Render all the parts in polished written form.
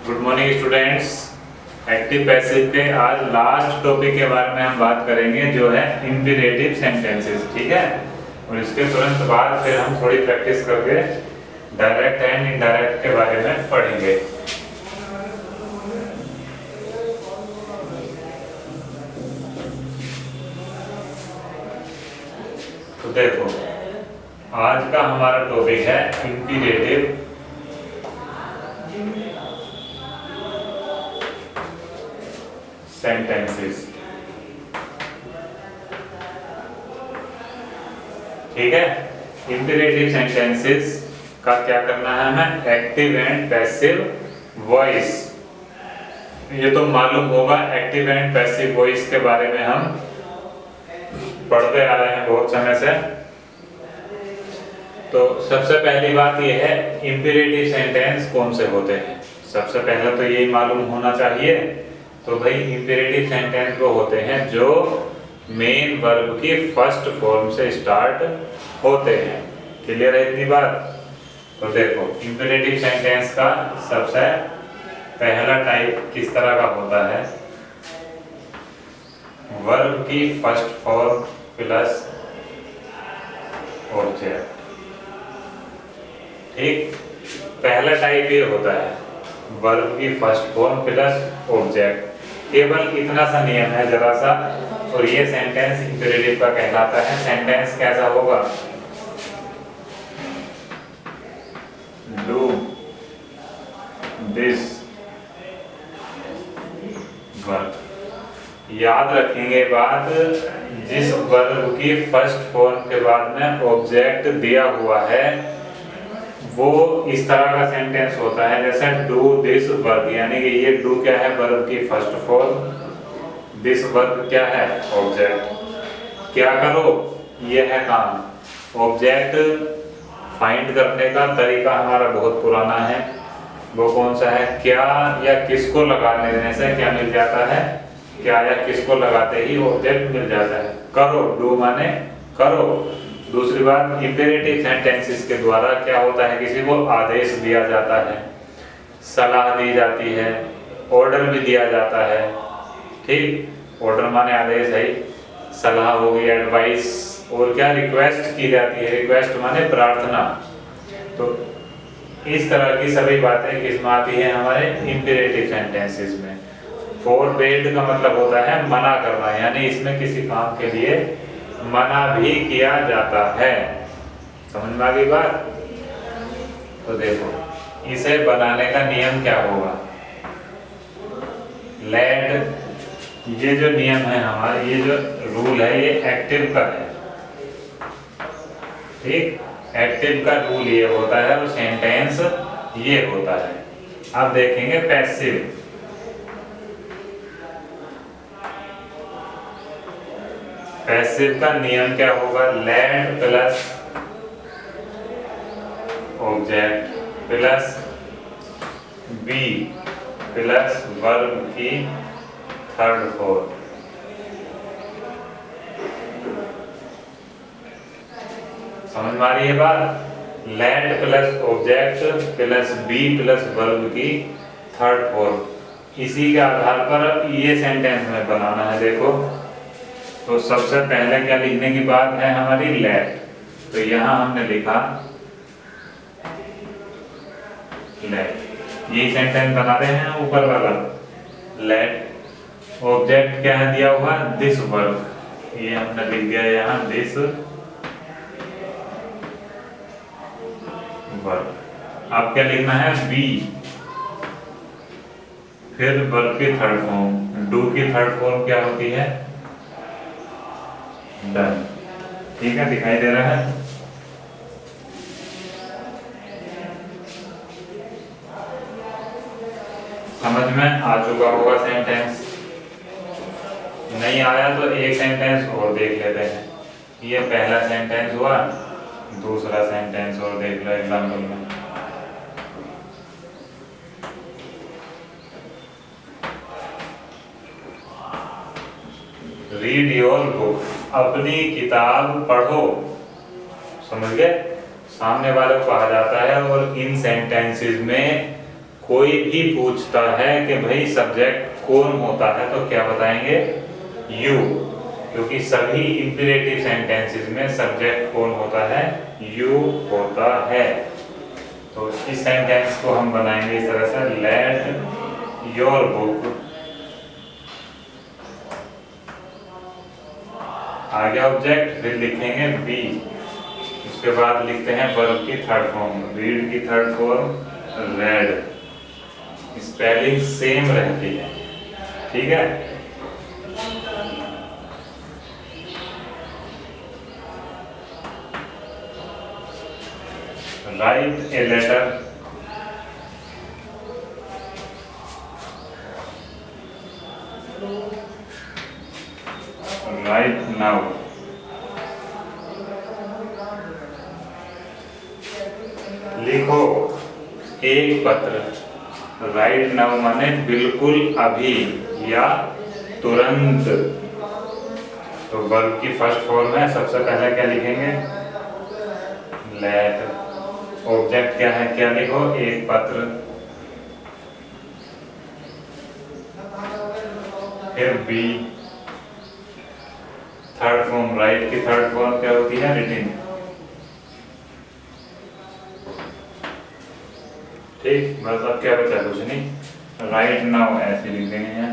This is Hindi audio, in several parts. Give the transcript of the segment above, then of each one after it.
Good morning students. Active passive के आज लास्ट टॉपिक के बारे में हम बात करेंगे जो है इंपीरेटिव सेंटेंसेस। ठीक है, और इसके तुरंत बाद फिर हम थोड़ी प्रैक्टिस करके डायरेक्ट एंड इनडायरेक्ट के बारे में पढ़ेंगे। तो देखो, आज का हमारा टॉपिक है इंपीरेटिव सेंटेंसेस। ठीक है, इंपीरेटिव सेंटेंसेस का क्या करना है हमें? Active and passive voice. ये तो मालूम होगा, एक्टिव एंड पैसिव वॉइस के बारे में हम पढ़ते आ रहे हैं बहुत समय से। तो सबसे पहली बात यह है, इंपीरेटिव सेंटेंस कौन से होते हैं? सबसे पहले तो यही मालूम होना चाहिए। तो भाई इंपीरेटिव सेंटेंस वो होते हैं जो मेन वर्ब की फर्स्ट फॉर्म से स्टार्ट होते हैं। क्लियर है इतनी बात? तो देखो, इंपीरेटिव सेंटेंस का सबसे पहला टाइप किस तरह का होता है? वर्ब की फर्स्ट फॉर्म प्लस ऑब्जेक्ट। ठीक, पहला टाइप ये होता है वर्ब की फर्स्ट फॉर्म प्लस ऑब्जेक्ट। केवल इतना सा नियम है जरा सा, और ये सेंटेंस इंपीरेटिव का कहलाता है। सेंटेंस कैसा होगा? Do this work. याद रखेंगे बात, जिस वर्ब की फर्स्ट फॉर्म के बाद में ऑब्जेक्ट दिया हुआ है वो इस तरह का सेंटेंस होता है जैसे डू दिस वर्क, यानी कि ये डू क्या है? वर्ब की फर्स्ट फॉर्म। दिस वर्क क्या है? ऑब्जेक्ट। क्या करो? ये है काम। ऑब्जेक्ट फाइंड करने का तरीका हमारा बहुत पुराना है। वो कौन सा है? क्या या किसको लगाने देने से क्या मिल जाता है? क्या या किसको लगाते ही ऑब्जेक्ट मिल जाता है। करो, डू माने करो। दूसरी बात, इंपेरेटिव सेंटेंसेस के द्वारा क्या होता है? किसी को आदेश दिया जाता है, सलाह दी जाती है, ऑर्डर भी दिया जाता है। ठीक, ऑर्डर माने आदेश है, सलाह हो गई, एडवाइस, और क्या रिक्वेस्ट की जाती है? रिक्वेस्ट माने प्रार्थना। तो इस तरह की सभी बातें किसमें आती है? हमारे इंपेरेटिव सेंटेंसेस में। फॉरबिड का मतलब होता है मना करना, यानी इसमें किसी काम के लिए मना भी किया जाता है। समझ में आ गई बात? तो देखो, इसे बनाने का नियम क्या होगा? लेट, ये जो नियम है हमारे, ये जो रूल है, ये एक्टिव का है। ठीक, एक्टिव का रूल ये होता है और सेंटेंस ये होता है। अब देखेंगे पैसिव। पैसिव का नियम क्या होगा? Let plus object plus be plus verb की थर्ड फॉर्म। समझ में आ रही है बात? Let plus object plus be plus verb की थर्ड फॉर्म। इसी के आधार पर ये सेंटेंस में बनाना है। देखो, तो सबसे पहले क्या लिखने की बात है हमारी? लेट। तो यहां हमने लिखा लेट। ये सेंटेंस बना रहे हैं ऊपर वाला। लेट, ऑब्जेक्ट क्या है दिया हुआ? This work. ये हमने लिख दिया यहां दिस वर्क। अब क्या लिखना है? बी, फिर वर्ब की थर्ड फॉर्म। डू की थर्ड फॉर्म क्या होती है? डन। ठीक है, दिखाई दे रहा है? समझ में आ चुका होगा सेंटेंस? नहीं आया तो एक सेंटेंस और देख लेते हैं। ये पहला सेंटेंस हुआ, दूसरा सेंटेंस और देख लो एग्जाम्पल में। रीड योर बुक, अपनी किताब पढ़ो। समझ गए? सामने वाले को कहा जाता है। और इन सेंटेंसेस में कोई भी पूछता है कि भाई सब्जेक्ट कौन होता है तो क्या बताएंगे? यू, क्योंकि सभी इंपीरेटिव सेंटेंसेस में सब्जेक्ट कौन होता है? यू होता है। तो इस सेंटेंस को हम बनाएंगे इस तरह से, लेट योर बुक, आगे ऑब्जेक्ट, फिर लिखेंगे बी, उसके बाद लिखते हैं वर्ब की थर्ड फॉर्म, रीड की third form read. Spelling same रहती है, ठीक है। Write a letter, write now, लिखो एक पत्र। राइट नाउ माने बिल्कुल अभी या तुरंत। तो वर्ब की फर्स्ट फॉर्म है, सबसे पहले क्या लिखेंगे? लेट। ऑब्जेक्ट क्या है? क्या लिखो? एक पत्र। फिर बी, थर्ड फॉर्म, राइट की थर्ड फॉर्म क्या होती है? रिटिन। ठीक, बस अब क्या बचा? कुछ नहीं। राइट नाउ ऐसे लिख देंगे हैं।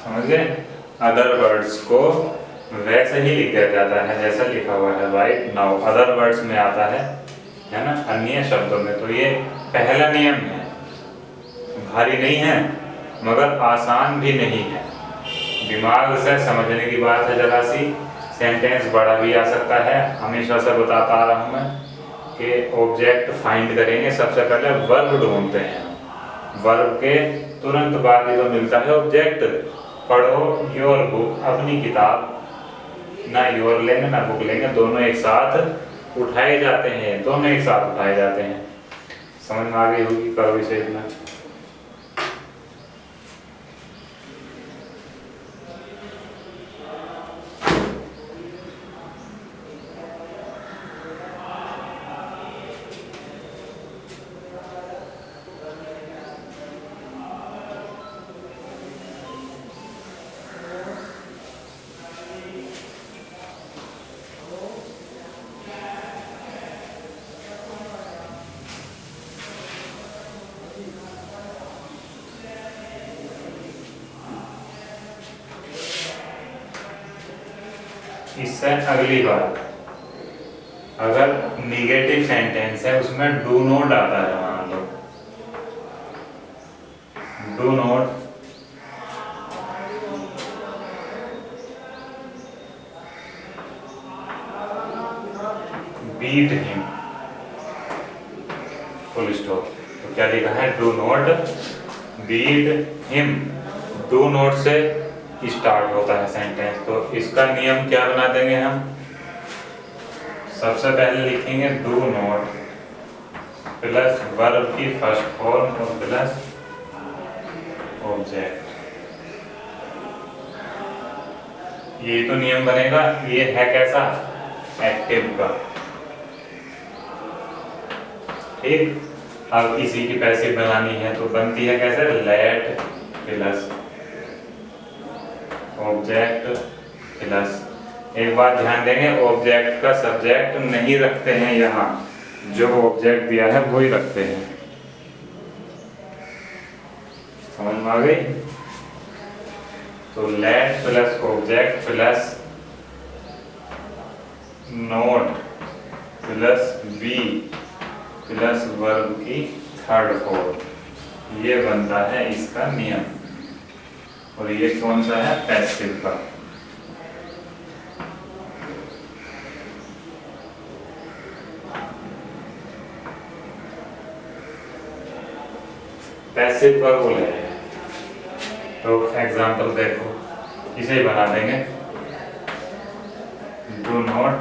समझ गए? अदर वर्ड्स को वैसे ही लिखा जाता है जैसा लिखा हुआ है, राइट नाउ अदर वर्ड्स में आता है ना, अन्य शब्दों में। तो ये पहला नियम है, भारी नहीं है मगर आसान भी नहीं है, दिमाग से समझने की बात है जरा सी। सेंटेंस बड़ा भी आ सकता है। हमेशा से बताता आ रहा हूँ मैं कि ऑब्जेक्ट फाइंड करेंगे, सबसे पहले वर्ब ढूंढते हैं, वर्ब के तुरंत बाद ही तो मिलता है ऑब्जेक्ट। पढ़ो योर बुक, अपनी किताब, ना योर लेंगे ना बुक लेंगे, दोनों एक साथ उठाए जाते हैं, दोनों एक साथ उठाए जाते हैं। समझ में आ गई होगी? करो इसे इतना। इससे अगली बात, अगर निगेटिव सेंटेंस है उसमें डू नॉट आता है, मान लो do not beat him, full stop. तो क्या लिखा है? Do not beat him. Do not से स्टार्ट होता है सेंटेंस, तो इसका नियम क्या बना देंगे हम? सबसे पहले लिखेंगे डू नॉट प्लस वर्ब की फर्स्ट फॉर्म और प्लस ऑब्जेक्ट। ये तो नियम बनेगा। ये है कैसा? एक्टिव का। ठीक, अब इसी की पैसिव बनानी है तो बनती है कैसे? Late plus object plus. एक बात ध्यान देंगे, ऑब्जेक्ट का सब्जेक्ट नहीं रखते हैं यहाँ, जो ऑब्जेक्ट दिया है वही रखते हैं। समझ में आ गई? तो let plus object plus not plus be plus verb की थर्ड फॉर्म, ये बनता है इसका नियम। और ये कौन सा है? पैसिव का। पैसिव का रूल है। तो एग्जांपल देखो, इसे ही बना देंगे, डू नॉट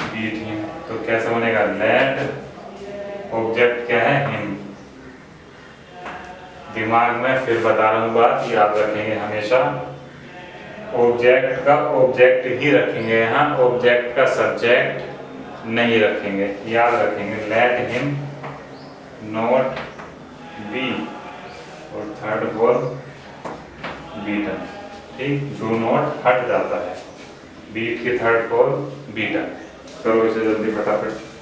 बीट हिम। तो कैसे बनेगा? लेट ऑब्जेक्ट क्या है? हिम। दिमाग में फिर बता रहा हूँ बात, याद रखेंगे हमेशा। ऑब्जेक्ट का ऑब्जेक्ट ही रखेंगे, यहाँ ऑब्जेक्ट का सब्जेक्ट नहीं रखेंगे, याद रखेंगे। लेट हिम नॉट बी और थर्ड वर्ब बीटन, ठीक। डू नॉट हट जाता है, बीट की थर्ड फॉर्म बीटन। करो इसे जल्दी फटाफट।